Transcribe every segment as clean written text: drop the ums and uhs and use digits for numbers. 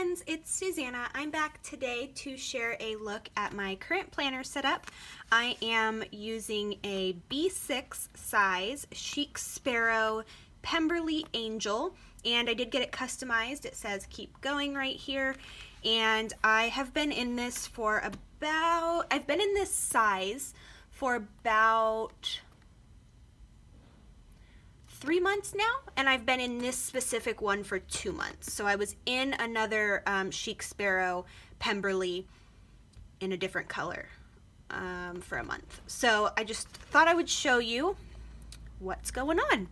friends, it's Susanna. I'm back today to share a look at my current planner setup. I am using a B6 size Chic Sparrow Pemberley Angel, and I did get it customized. It says keep going right here, and I have been in this for I've been in this size for about 3 months now, and I've been in this specific one for 2 months. So I was in another Chic Sparrow Pemberley in a different color for a month. So I just thought I would show you what's going on.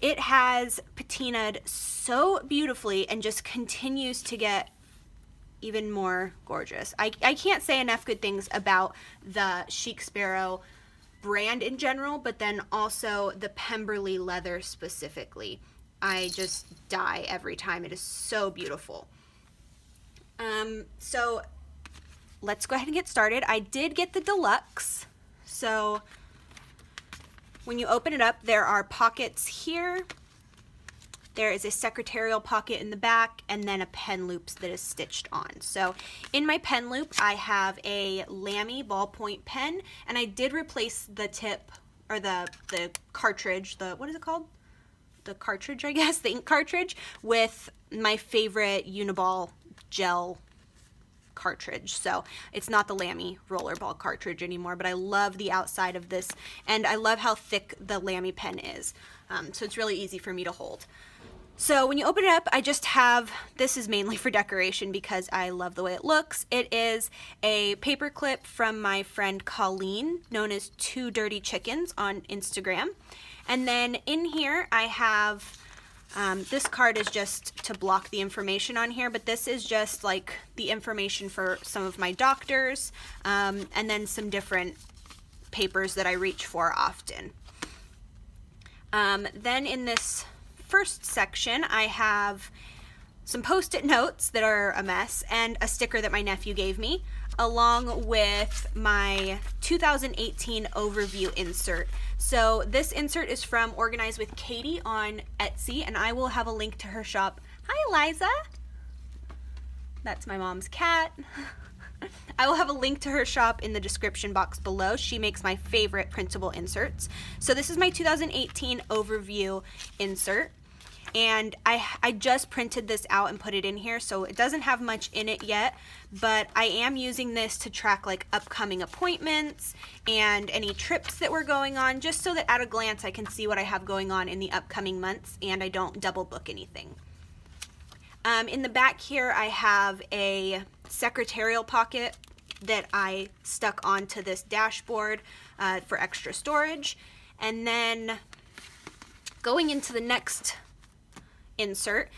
It has patinaed so beautifully and just continues to get even more gorgeous. I can't say enough good things about the Chic Sparrow brand in general, but then also the Pemberley leather specifically. I just die every time. It is so beautiful. So let's go ahead and get started. I did get the deluxe. So when you open it up, there are pockets here. There is a secretarial pocket in the back, and then a pen loop that is stitched on. So in my pen loop, I have a Lamy ballpoint pen, and I did replace the tip, or the cartridge, what is it called? The cartridge, I guess, the ink cartridge, with my favorite Uniball gel cartridge. So it's not the Lamy rollerball cartridge anymore, but I love the outside of this, and I love how thick the Lamy pen is. So it's really easy for me to hold. So when you open it up, I just have, this is mainly for decoration because I love the way it looks. It is a paper clip from my friend Colleen, known as Two Dirty Chickens on Instagram. And then in here I have, this card is just to block the information on here, but this is just like the information for some of my doctors, and then some different papers that I reach for often. Then in this first section, I have some post-it notes that are a mess and a sticker that my nephew gave me, along with my 2018 overview insert. So this insert is from Organize with Katie on Etsy, and I will have a link to her shop. Hi, Liza. That's my mom's cat. I will have a link to her shop in the description box below. She makes my favorite printable inserts. So this is my 2018 overview insert. And I just printed this out and put it in here, so it doesn't have much in it yet, but I am using this to track like upcoming appointments and any trips that we're going on, just so that at a glance I can see what I have going on in the upcoming months and I don't double book anything. In the back here I have a secretarial pocket that I stuck onto this dashboard for extra storage. And then going into the next insert,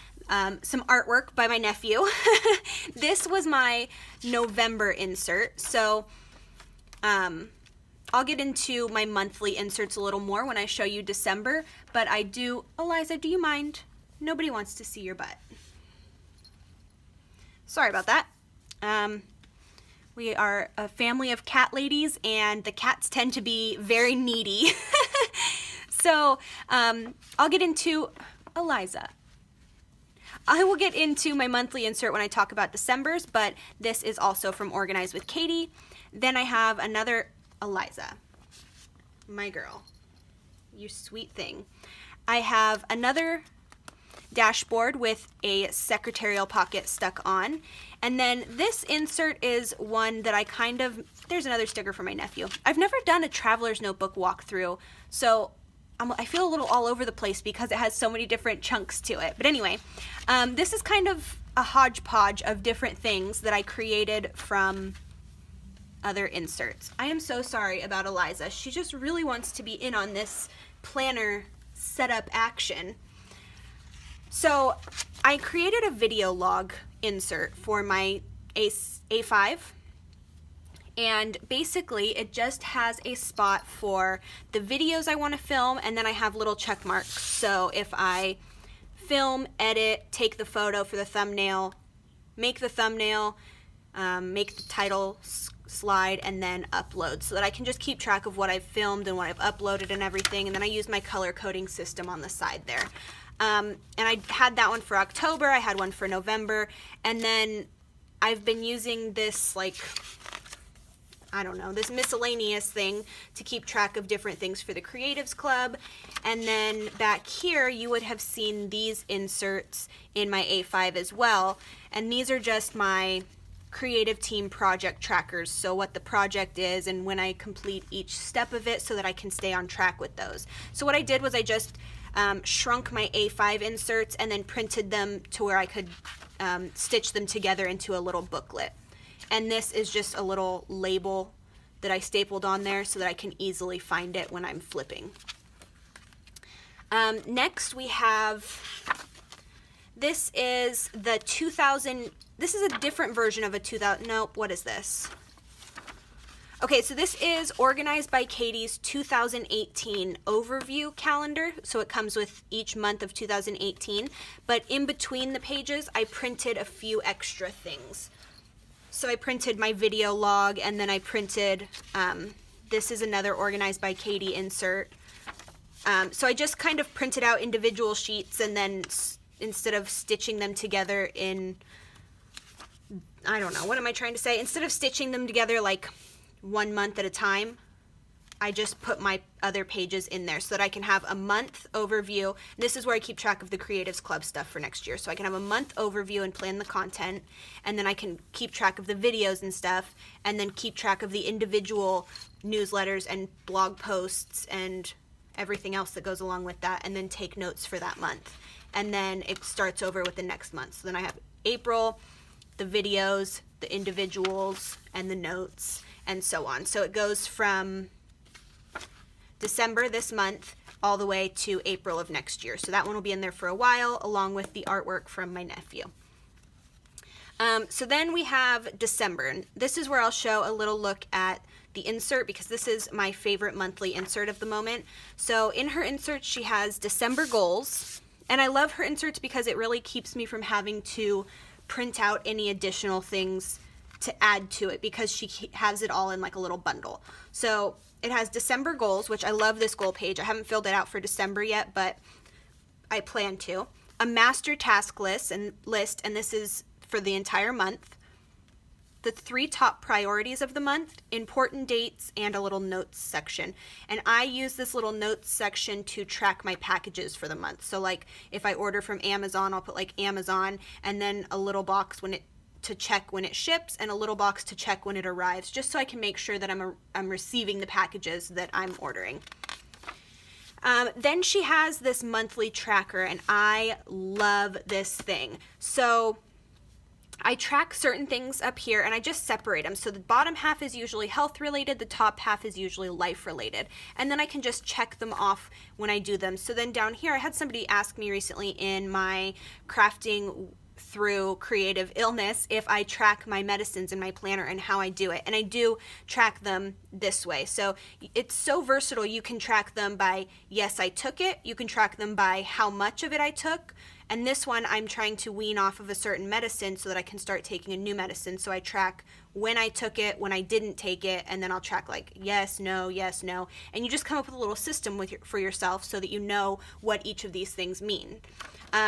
some artwork by my nephew. This was my November insert, so I'll get into my monthly inserts a little more when I show you December, but I do, Eliza, do you mind? Nobody wants to see your butt. Sorry about that. We are a family of cat ladies, and the cats tend to be very needy. So I'll get into, Eliza, I will get into my monthly insert when I talk about December's, but this is also from Organize with Katie. Then I have another, Eliza, my girl, you sweet thing. I have another dashboard with a secretarial pocket stuck on. And then this insert is one that I there's another sticker for my nephew. I've never done a traveler's notebook walkthrough, so I feel a little all over the place because it has so many different chunks to it. But anyway, this is kind of a hodgepodge of different things that I created from other inserts. I am so sorry about Eliza. She just really wants to be in on this planner setup action. So I created a video log insert for my A5. And basically it just has a spot for the videos I want to film, and then I have little check marks. So if I film, edit, take the photo for the thumbnail, make the thumbnail, make the title slide, and then upload, so that I can just keep track of what I've filmed and what I've uploaded and everything. And then I use my color coding system on the side there. And I had that one for October, I had one for November, and then I've been using this, like, I don't know, this miscellaneous thing to keep track of different things for the Creatives Club. And then back here, you would have seen these inserts in my A5 as well. And these are just my creative team project trackers. So what the project is and when I complete each step of it so that I can stay on track with those. So what I did was I just shrunk my A5 inserts and then printed them to where I could stitch them together into a little booklet. And this is just a little label that I stapled on there so that I can easily find it when I'm flipping. Next we have, this is the 2000, this is a different version of a 2000, nope, what is this? Okay, so this is Organized by Katie's 2018 overview calendar. So it comes with each month of 2018, but in between the pages, I printed a few extra things. So I printed my video log, and then I printed, this is another Organized by Katie insert. So I just kind of printed out individual sheets, and then instead of stitching them together in, I don't know, what am I trying to say? Instead of stitching them together like 1 month at a time, I just put my other pages in there so that I can have a month overview. This is where I keep track of the Creatives Club stuff for next year. So I can have a month overview and plan the content, and then I can keep track of the videos and stuff, and then keep track of the individual newsletters and blog posts and everything else that goes along with that, and then take notes for that month. And then it starts over with the next month. So then I have April, the videos, the individuals, and the notes, and so on. So it goes from December this month all the way to April of next year. So that one will be in there for a while, along with the artwork from my nephew. So then we have December, and this is where I'll show a little look at the insert, because this is my favorite monthly insert of the moment. So in her insert, she has December goals, and I love her inserts because it really keeps me from having to print out any additional things to add to it, because she has it all in like a little bundle. So it has December goals, which I love this goal page. I haven't filled it out for December yet, but I plan to. A master task list, and this is for the entire month. The 3 top priorities of the month, important dates, and a little notes section. And I use this little notes section to track my packages for the month. So like if I order from Amazon, I'll put like Amazon, and then a little box to check when it ships, and a little box to check when it arrives, just so I can make sure that I'm receiving the packages that I'm ordering. Then she has this monthly tracker, and I love this thing. So I track certain things up here, and I just separate them. So the bottom half is usually health related, the top half is usually life related, and then I can just check them off when I do them. So then down here, I had somebody ask me recently in my crafting through creative illness if I track my medicines in my planner and how I do it. And I do track them this way. So it's so versatile. You can track them by, yes, I took it. You can track them by how much of it I took. And this one, I'm trying to wean off of a certain medicine so that I can start taking a new medicine. So I track when I took it, when I didn't take it, and then I'll track like yes, no, yes, no. And you just come up with a little system for yourself so that you know what each of these things mean.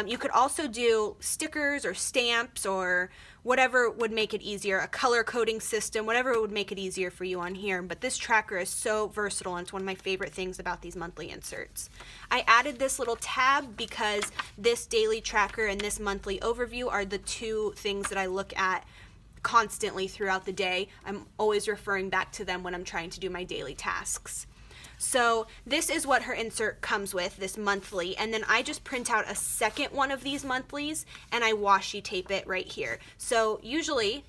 You could also do stickers or stamps or whatever would make it easier, a color coding system, whatever would make it easier for you on here. But this tracker is so versatile, and it's one of my favorite things about these monthly inserts. I added this little tab because this daily tracker and this monthly overview are the 2 things that I look at constantly throughout the day. I'm always referring back to them when I'm trying to do my daily tasks. So this is what her insert comes with, this monthly, and then I just print out a second one of these monthlies and I washi tape it right here. So usually,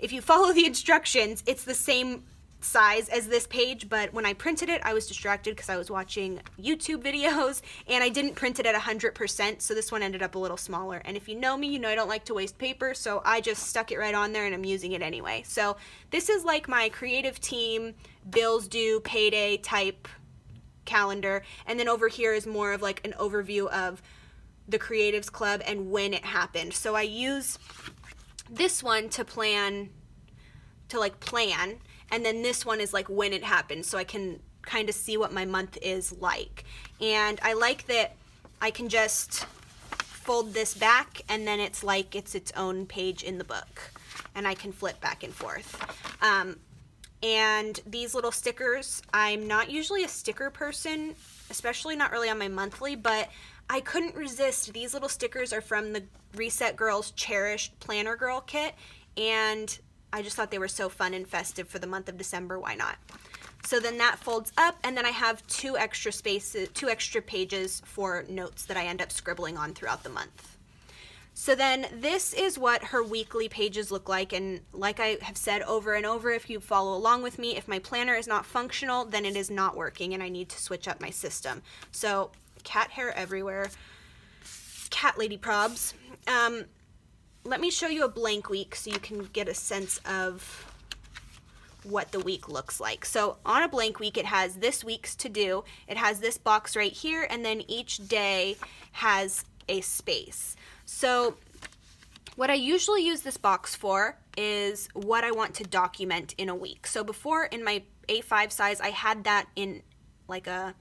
if you follow the instructions, it's the same size as this page, but when I printed it, I was distracted because I was watching YouTube videos, and I didn't print it at 100%, so this one ended up a little smaller. And if you know me, you know I don't like to waste paper, so I just stuck it right on there, and I'm using it anyway. So this is like my creative team, bills due, payday type calendar, and then over here is more of like an overview of the Creatives Club and when it happened. So I use this one to plan, and then this one is like when it happened, so I can kind of see what my month is like. And I like that I can just fold this back, and then it's like it's its own page in the book, and I can flip back and forth. And these little stickers, I'm not usually a sticker person, especially not really on my monthly, but I couldn't resist. These little stickers are from the Reset Girls Cherished Planner Girl kit, and I just thought they were so fun and festive for the month of December. Why not? So then that folds up, and then I have two extra pages for notes that I end up scribbling on throughout the month. So then this is what her weekly pages look like, and like I have said over and over, if you follow along with me, if my planner is not functional, then it is not working and I need to switch up my system. So cat hair everywhere, cat lady probs. Let me show you a blank week so you can get a sense of what the week looks like. So on a blank week, it has this week's to do, it has this box right here, and then each day has a space. So what I usually use this box for is what I want to document in a week. So before, in my A5 size, I had that in like a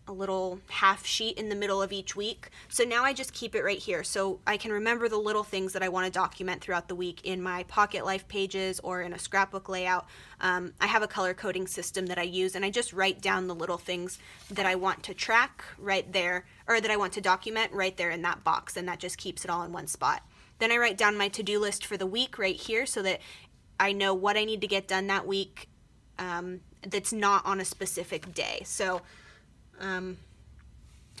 little half sheet in the middle of each week. So now I just keep it right here so I can remember the little things that I want to document throughout the week in my Pocket Life pages or in a scrapbook layout. I have a color coding system that I use, and I just write down the little things that I want to track right there, or that I want to document right there in that box, and that just keeps it all in one spot. Then I write down my to-do list for the week right here so that I know what I need to get done that week that's not on a specific day. So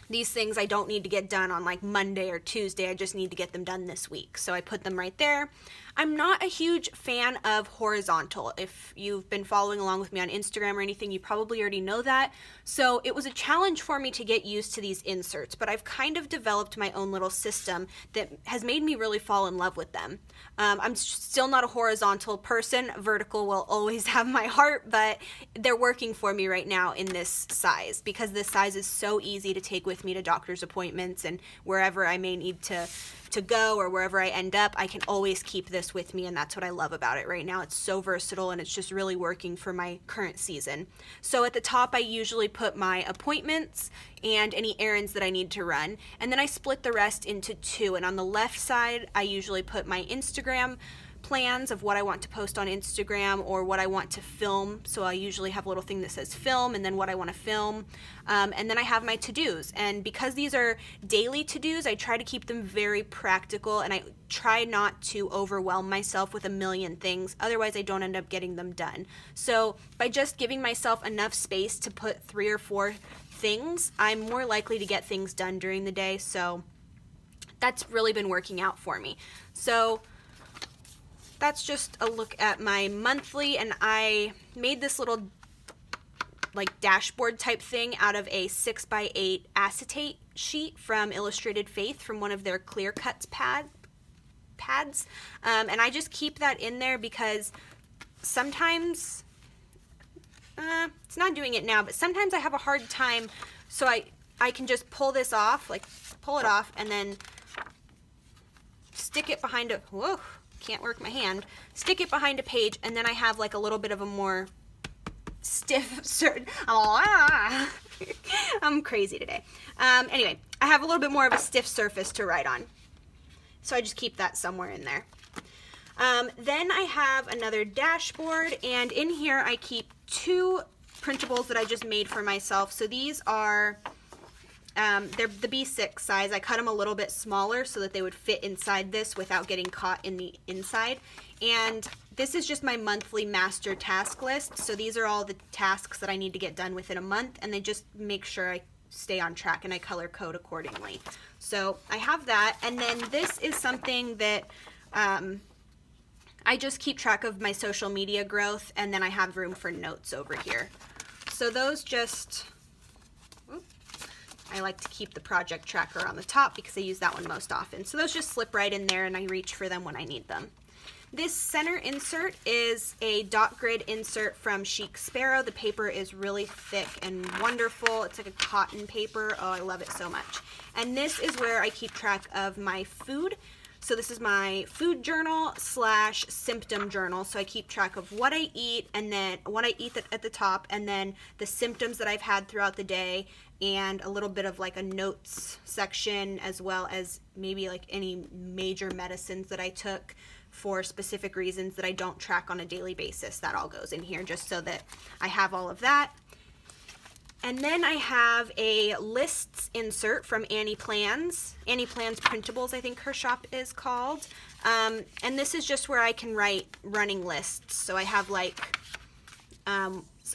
these things I don't need to get done on like Monday or Tuesday, I just need to get them done this week. So I put them right there. I'm not a huge fan of horizontal. If you've been following along with me on Instagram or anything, you probably already know that. So it was a challenge for me to get used to these inserts, but I've kind of developed my own little system that has made me really fall in love with them. I'm still not a horizontal person. Vertical will always have my heart, but they're working for me right now in this size because this size is so easy to take with me to doctor's appointments and wherever I may need to go or wherever I end up, I can always keep this with me, and that's what I love about it right now. It's so versatile and it's just really working for my current season. So at the top I usually put my appointments and any errands that I need to run, and then I split the rest into two, and on the left side I usually put my Instagram plans of what I want to post on Instagram or what I want to film. So I usually have a little thing that says film and then what I want to film. And then I have my to-dos. And because these are daily to-dos, I try to keep them very practical, and I try not to overwhelm myself with a million things. Otherwise, I don't end up getting them done. So by just giving myself enough space to put 3 or 4 things, I'm more likely to get things done during the day. So that's really been working out for me. So that's just a look at my monthly, and I made this little like dashboard type thing out of a 6x8 acetate sheet from Illustrated Faith from one of their clear cuts pads. And I just keep that in there because sometimes, it's not doing it now, but sometimes I have a hard time, so I can just pull this off, like pull it off and then stick it behind a, whoa, can't work my hand, stick it behind a page, and then I have like a little bit of a more stiff, I'm crazy today. Anyway, I have a little bit more of a stiff surface to write on. So I just keep that somewhere in there. Then I have another dashboard, and in here I keep 2 printables that I just made for myself. So these are, they're the B6 size. I cut them a little bit smaller so that they would fit inside this without getting caught in the inside. And this is just my monthly master task list. So these are all the tasks that I need to get done within a month, and they just make sure I stay on track and I color code accordingly. So I have that, and then this is something that I just keep track of my social media growth, and then I have room for notes over here. So those just, I like to keep the project tracker on the top because I use that one most often. So those just slip right in there and I reach for them when I need them. This center insert is a dot grid insert from Chic Sparrow. The paper is really thick and wonderful. It's like a cotton paper. Oh, I love it so much. And this is where I keep track of my food. So this is my food journal / symptom journal. So I keep track of what I eat, and then what I eat at the top, and then the symptoms that I've had throughout the day, and a little bit of like a notes section, as well as maybe like any major medicines that I took for specific reasons that I don't track on a daily basis. That all goes in here just so that I have all of that. And then I have a lists insert from Annie Plans. Annie Plans Printables, I think her shop is called. And this is just where I can write running lists. So I have like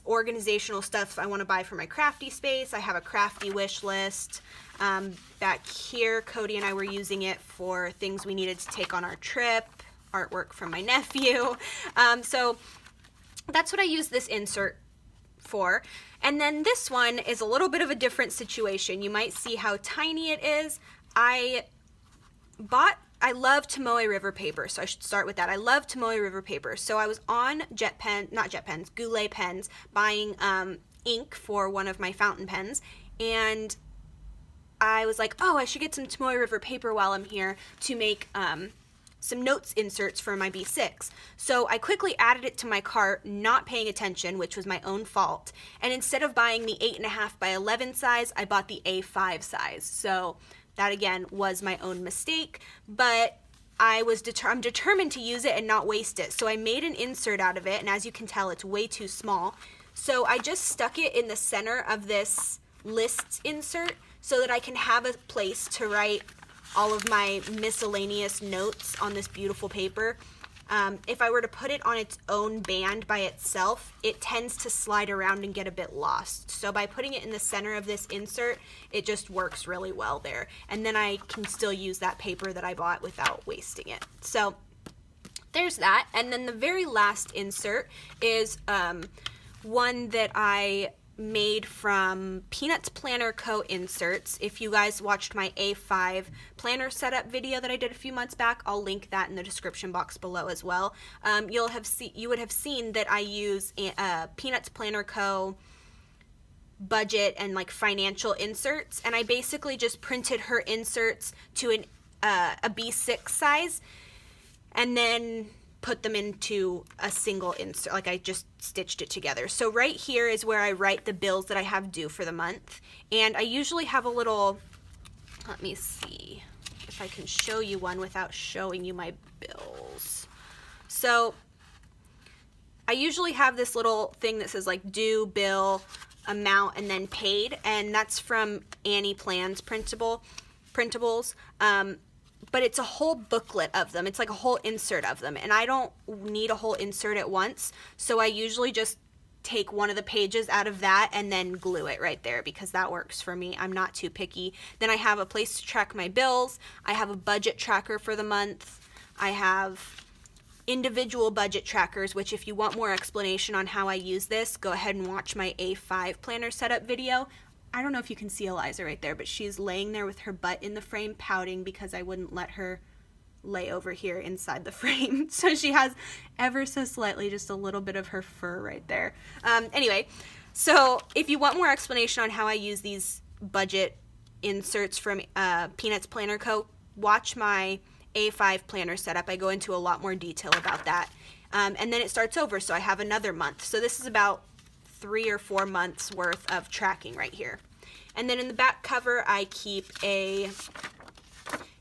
organizational stuff I want to buy for my crafty space. I have a crafty wish list. Back here, Cody and I were using it for things we needed to take on our trip. Artwork from my nephew. So that's what I use this insert for. And then this one is a little bit of a different situation. You might see how tiny it is. I love Tomoe River paper, so I should start with that. I love Tomoe River paper. So I was on Goulet pens, buying ink for one of my fountain pens, and I was like, oh, I should get some Tomoe River paper while I'm here to make some notes inserts for my B6. So I quickly added it to my cart, not paying attention, which was my own fault. And instead of buying the 8.5 by 11 size, I bought the A5 size. So that again was my own mistake, but I'm determined to use it and not waste it. So I made an insert out of it, and as you can tell, it's way too small. So I just stuck it in the center of this lists insert so that I can have a place to write all of my miscellaneous notes on this beautiful paper. If I were to put it on its own band by itself, it tends to slide around and get a bit lost. So by putting it in the center of this insert, it just works really well there. And then I can still use that paper that I bought without wasting it. So there's that. And then the very last insert is one that I made from Peanuts Planner Co. inserts. If you guys watched my A5 planner setup video that I did a few months back, I'll link that in the description box below as well. You would have seen that I use Peanuts Planner Co. budget and like financial inserts, and I basically just printed her inserts to a B6 size and then put them into a single insert, like I just stitched it together. So right here is where I write the bills that I have due for the month. And I usually have a little, let me see if I can show you one without showing you my bills. So I usually have this little thing that says like due, bill, amount, and then paid. And that's from Annie Plans Printables. But it's a whole booklet of them. It's like a whole insert of them. And I don't need a whole insert at once. So I usually just take one of the pages out of that and then glue it right there because that works for me. I'm not too picky. Then I have a place to track my bills. I have a budget tracker for the month. I have individual budget trackers, which if you want more explanation on how I use this, go ahead and watch my A5 planner setup video. I don't know if you can see Eliza right there, but she's laying there with her butt in the frame pouting because I wouldn't let her lay over here inside the frame. So she has ever so slightly just a little bit of her fur right there. Anyway, so if you want more explanation on how I use these budget inserts from Peanuts Planner Co., watch my A5 planner setup. I go into a lot more detail about that. And then it starts over, so I have another month. So this is about 3 or 4 months worth of tracking right here. And then in the back cover, I keep a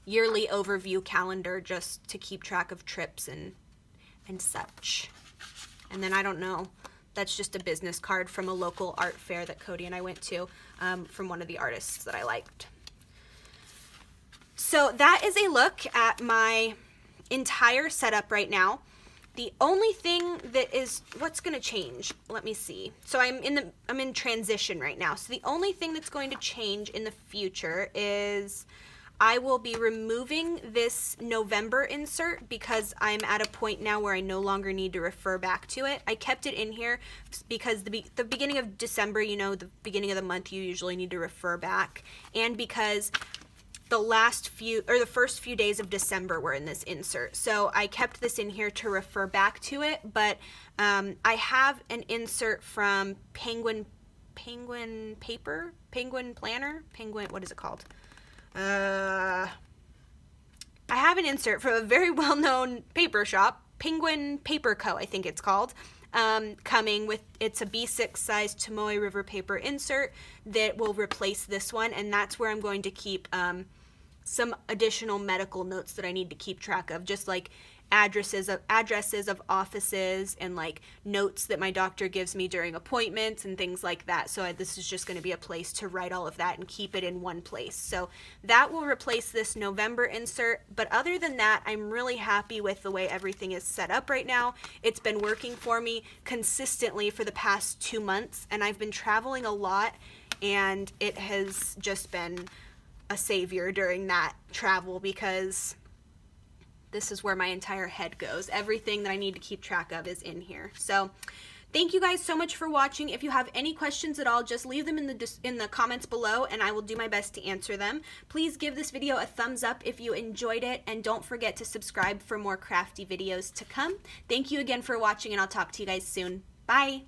yearly overview calendar just to keep track of trips and such. And then I don't know, that's just a business card from a local art fair that Cody and I went to from one of the artists that I liked. So that is a look at my entire setup right now. The only thing that is, what's going to change? Let me see. So I'm in transition right now. So the only thing that's going to change in the future is I will be removing this November insert because I'm at a point now where I no longer need to refer back to it. I kept it in here because the beginning of December, you know, the beginning of the month, you usually need to refer back. And because the first few days of December were in this insert. So I kept this in here to refer back to it, but I have an insert from Penguin Planner? What is it called? I have an insert from a very well-known paper shop, Penguin Paper Co., I think it's called, coming with, it's a B6 size Tomoe River paper insert that will replace this one, and that's where I'm going to keep some additional medical notes that I need to keep track of, just like addresses of offices and like notes that my doctor gives me during appointments and things like that. So this is just going to be a place to write all of that and keep it in one place. So that will replace this November insert. But other than that, I'm really happy with the way everything is set up right now. It's been working for me consistently for the past 2 months, and I've been traveling a lot, and it has just been a savior during that travel, because this is where my entire head goes. Everything that I need to keep track of is in here. So thank you guys so much for watching. If you have any questions at all, just leave them in the comments below, and I will do my best to answer them. Please give this video a thumbs up if you enjoyed it, and don't forget to subscribe for more crafty videos to come. Thank you again for watching, and I'll talk to you guys soon. Bye!